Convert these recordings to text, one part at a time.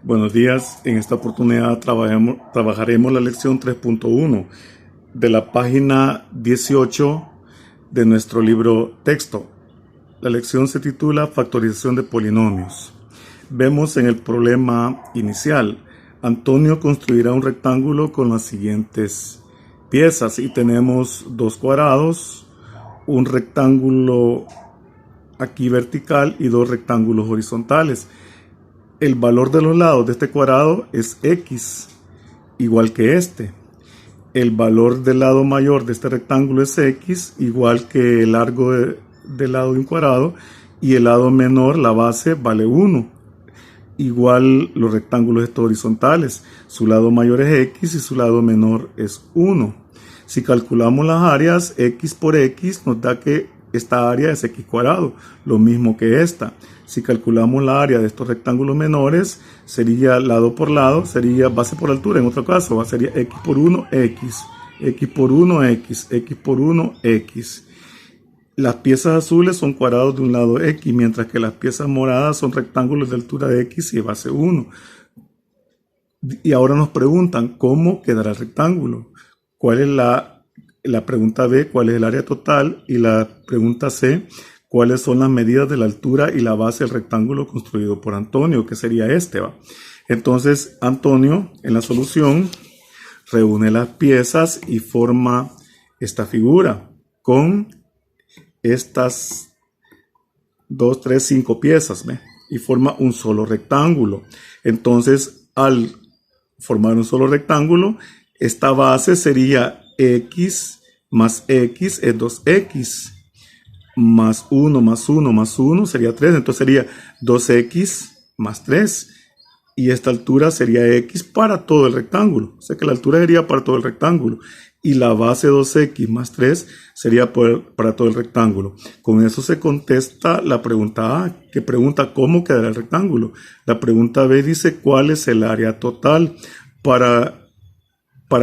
Buenos días, en esta oportunidad trabajaremos la lección 3.1 de la página 18 de nuestro libro texto. La lección se titula Factorización de polinomios. Vemos en el problema inicial, Antonio construirá un rectángulo con las siguientes piezas y tenemos dos cuadrados, un rectángulo aquí vertical y dos rectángulos horizontales. El valor de los lados de este cuadrado es x, igual que este. El valor del lado mayor de este rectángulo es x, igual que el largo del lado de un cuadrado, y el lado menor, la base, vale 1. Igual los rectángulos estos horizontales, su lado mayor es x y su lado menor es 1. Si calculamos las áreas, x por x nos da que esta área es x cuadrado, lo mismo que esta. Si calculamos la área de estos rectángulos menores, sería lado por lado, sería base por altura, en otro caso, sería x por 1, x, x por 1, x, x por 1, x. Las piezas azules son cuadrados de un lado x, mientras que las piezas moradas son rectángulos de altura de x y de base 1. Y ahora nos preguntan, ¿cómo quedará el rectángulo? ¿Cuál es la pregunta B, cuál es el área total? Y la pregunta C, ¿cuáles son las medidas de la altura y la base del rectángulo construido por Antonio? Que sería este, ¿va? Entonces, Antonio, en la solución, reúne las piezas y forma esta figura con estas 2, 3, 5 piezas, ¿ve? Y forma un solo rectángulo. Entonces, al formar un solo rectángulo, esta base sería x más x es 2x. Más 1 más 1 más 1 sería 3. Entonces sería 2x más 3. Y esta altura sería x para todo el rectángulo. O sea que la altura sería para todo el rectángulo. Y la base 2x más 3 sería para todo el rectángulo. Con eso se contesta la pregunta A, que pregunta cómo quedará el rectángulo. La pregunta B dice cuál es el área total. Para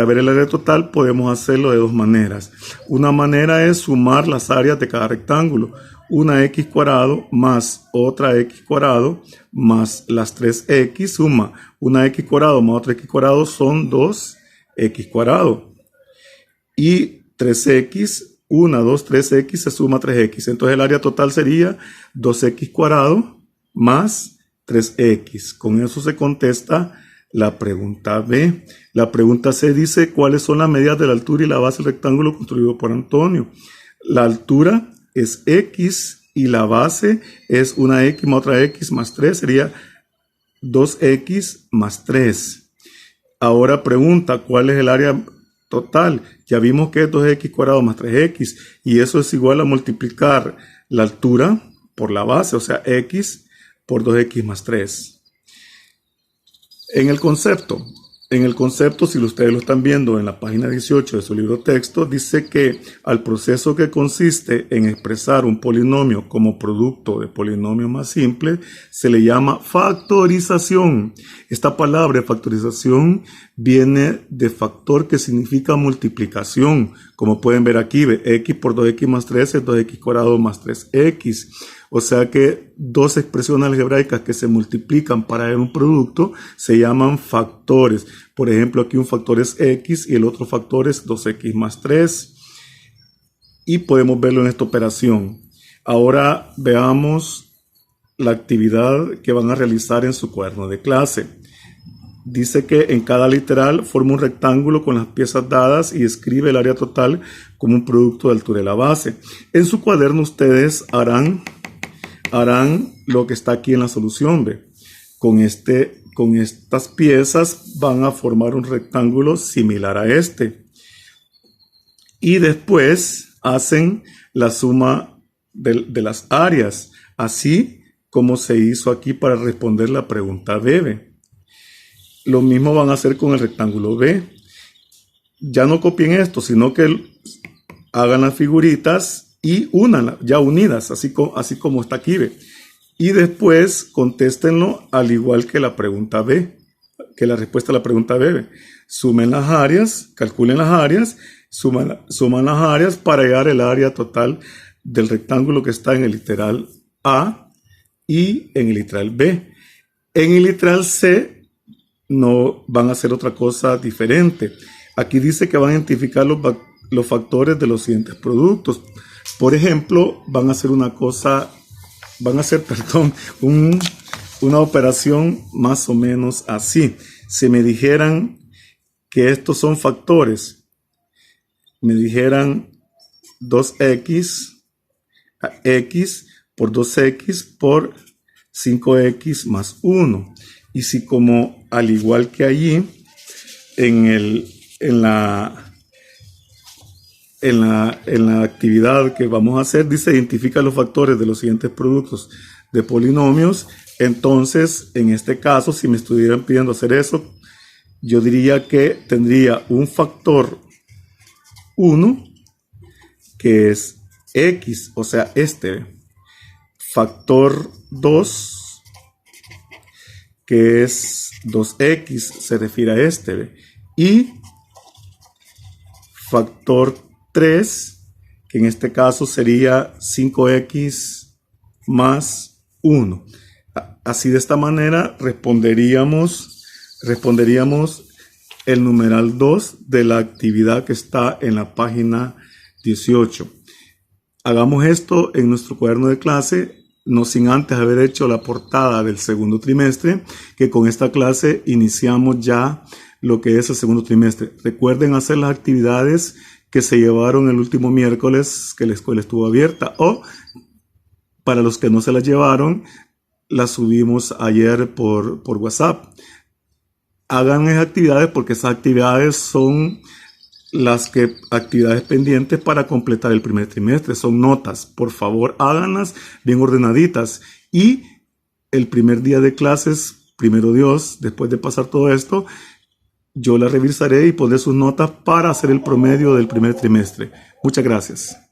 ver el área total podemos hacerlo de dos maneras. Una manera es sumar las áreas de cada rectángulo. Una x cuadrado más otra x cuadrado más las 3x suma una x cuadrado más otra x cuadrado son 2x cuadrado. Y 3x, 1, 2, 3x se suma 3x. Entonces el área total sería 2x cuadrado más 3x. Con eso se contesta la pregunta B. La pregunta C dice cuáles son las medidas de la altura y la base del rectángulo construido por Antonio. La altura es x y la base es una x más otra x más 3, sería 2x más 3. Ahora pregunta cuál es el área total. Ya vimos que es 2x cuadrado más 3x y eso es igual a multiplicar la altura por la base, o sea x por 2x más 3. En el concepto, si ustedes lo están viendo en la página 18 de su libro texto, dice que al proceso que consiste en expresar un polinomio como producto de polinomios más simples, se le llama factorización. Esta palabra factorización viene de factor, que significa multiplicación. Como pueden ver aquí, x por 2x más 3 es 2x cuadrado más 3x. O sea que dos expresiones algebraicas que se multiplican para ver un producto se llaman factores. Por ejemplo, aquí un factor es x y el otro factor es 2x más 3. Y podemos verlo en esta operación. Ahora veamos la actividad que van a realizar en su cuaderno de clase. Dice que en cada literal forma un rectángulo con las piezas dadas y escribe el área total como un producto de altura de la base. En su cuaderno ustedes harán lo que está aquí en la solución. ¿Ve? Con estas piezas van a formar un rectángulo similar a este. Y después hacen la suma de las áreas, así como se hizo aquí para responder la pregunta B. Lo mismo van a hacer con el rectángulo B. Ya no copien esto, sino que hagan las figuritas y únanlas, ya unidas, así como está aquí, ¿ve? Y después contéstenlo al igual que la pregunta B, que la respuesta a la pregunta B. Sumen las áreas, calculen las áreas, suman las áreas para hallar el área total del rectángulo que está en el literal A y en el literal B. En el literal C no van a hacer otra cosa diferente. Aquí dice que van a identificar los factores de los siguientes productos. Por ejemplo, van a hacer una operación más o menos así. Si me dijeran que estos son factores, me dijeran 2x a x por 2x por 5x más 1. Y si, como al igual que allí, en la actividad que vamos a hacer, dice identifica los factores de los siguientes productos de polinomios, entonces en este caso, si me estuvieran pidiendo hacer eso, yo diría que tendría un factor 1, que es x, o sea, factor 2, que es 2x, se refiere a y factor 3, que en este caso sería 5x más 1. Así, de esta manera responderíamos el numeral 2 de la actividad que está en la página 18. Hagamos esto en nuestro cuaderno de clase, no sin antes haber hecho la portada del segundo trimestre, que con esta clase iniciamos ya lo que es el segundo trimestre. Recuerden hacer las actividades que se llevaron el último miércoles que la escuela estuvo abierta, o para los que no se las llevaron, las subimos ayer por WhatsApp. Hagan esas actividades porque esas actividades son actividades pendientes para completar el primer trimestre. Son notas. Por favor, háganlas bien ordenaditas. Y el primer día de clases, primero Dios, después de pasar todo esto, yo las revisaré y pondré sus notas para hacer el promedio del primer trimestre. Muchas gracias.